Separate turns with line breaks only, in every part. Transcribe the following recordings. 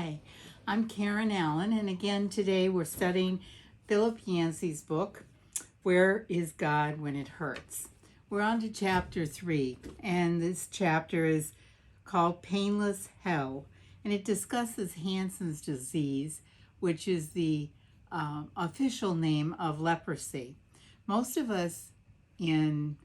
Hi, I'm Karen Allen, and again today we're studying Philip Yancey's book, Where is God When It Hurts? We're on to chapter 3, and this chapter is called Painless Hell, and it discusses Hansen's disease, which is the official name of leprosy. Most of us, in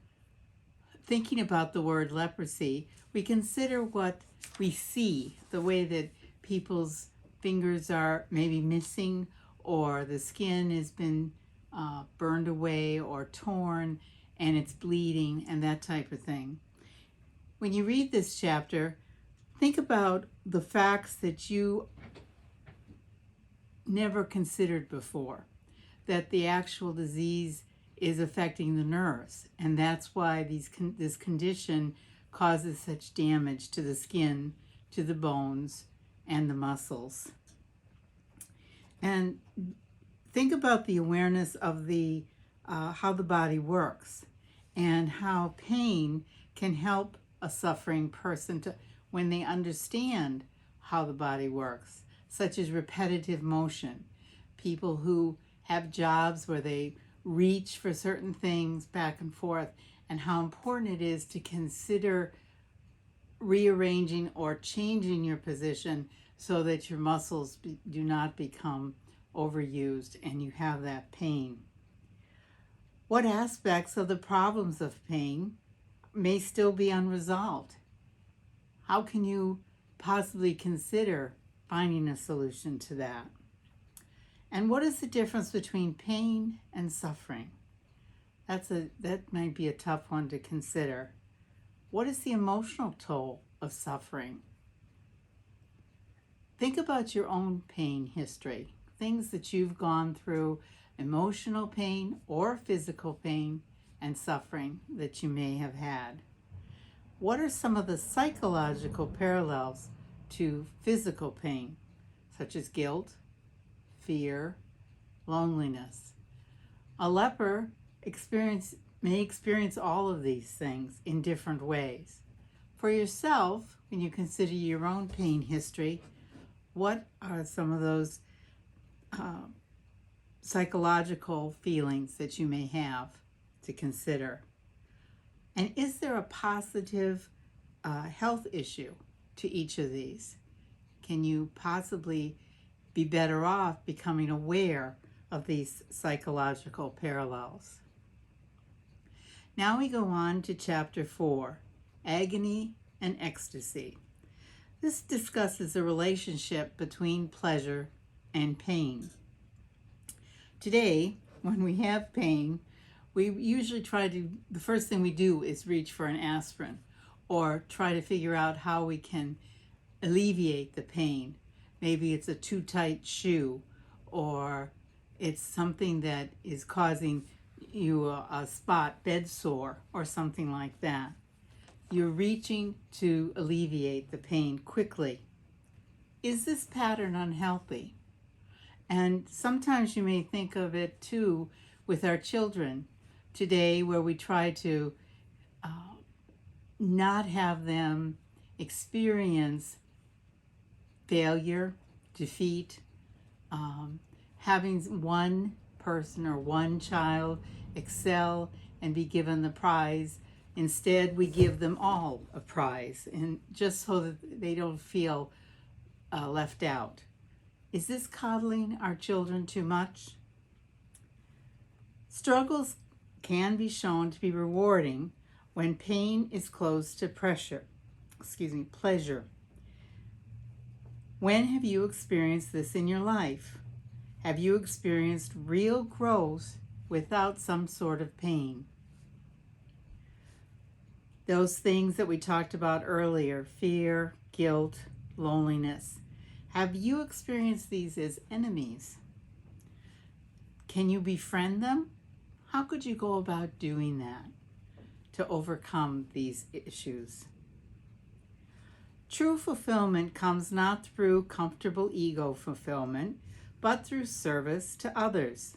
thinking about the word leprosy, we consider what we see, the way that people's fingers are maybe missing, or the skin has been burned away or torn and it's bleeding and that type of thing. When you read this chapter, think about the facts that you never considered before, that the actual disease is affecting the nerves, and that's why this condition causes such damage to the skin, to the bones, and the muscles. And think about the awareness of the how the body works, and how pain can help a suffering person to, when they understand how the body works, such as repetitive motion. People who have jobs where they reach for certain things back and forth, and how important it is to consider rearranging or changing your position so that your muscles do not become overused and you have that pain. What aspects of the problems of pain may still be unresolved? How can you possibly consider finding a solution to that? And what is the difference between pain and suffering? That might be a tough one to consider. What is the emotional toll of suffering? Think about your own pain history, things that you've gone through, emotional pain or physical pain and suffering that you may have had. What are some of the psychological parallels to physical pain, such as guilt, fear, loneliness? A leper may experience all of these things in different ways. For yourself, when you consider your own pain history, what are some of those psychological feelings that you may have to consider? And is there a positive health issue to each of these? Can you possibly be better off becoming aware of these psychological parallels? Now we go on to chapter 4, Agony and Ecstasy. This discusses the relationship between pleasure and pain. Today, when we have pain, we usually the first thing we do is reach for an aspirin or try to figure out how we can alleviate the pain. Maybe it's a too tight shoe, or it's something that is causing you a spot, bed sore, or something like that. You're reaching to alleviate the pain quickly. Is this pattern unhealthy? And sometimes you may think of it too with our children today, where we try to not have them experience failure, defeat, having one person or one child excel and be given the prize. Instead, we give them all a prize, and just so that they don't feel left out. Is this coddling our children too much? Struggles can be shown to be rewarding when pain is close to pleasure. When have you experienced this in your life? Have you experienced real growth without some sort of pain? Those things that we talked about earlier, fear, guilt, loneliness, have you experienced these as enemies? Can you befriend them? How could you go about doing that to overcome these issues? True fulfillment comes not through comfortable ego fulfillment, but through service to others.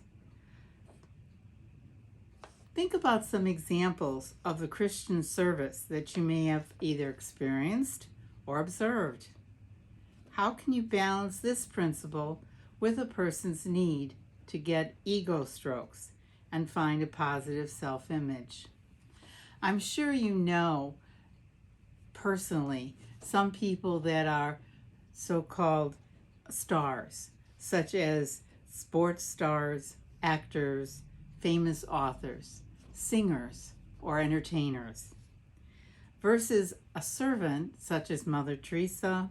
Think about some examples of the Christian service that you may have either experienced or observed. How can you balance this principle with a person's need to get ego strokes and find a positive self-image? I'm sure you know personally some people that are so-called stars, such as sports stars, actors, famous authors, singers, or entertainers, versus a servant such as Mother Teresa,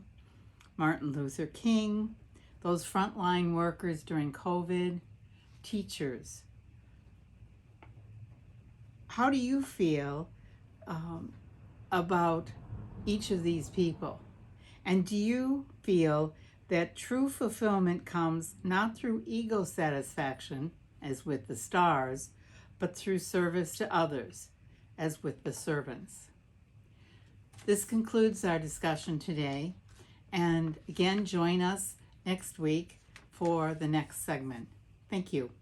Martin Luther King, those frontline workers during COVID, teachers. How do you feel about each of these people? And do you feel that true fulfillment comes not through ego satisfaction, as with the stars, but through service to others, as with the servants? This concludes our discussion today. And again, join us next week for the next segment. Thank you.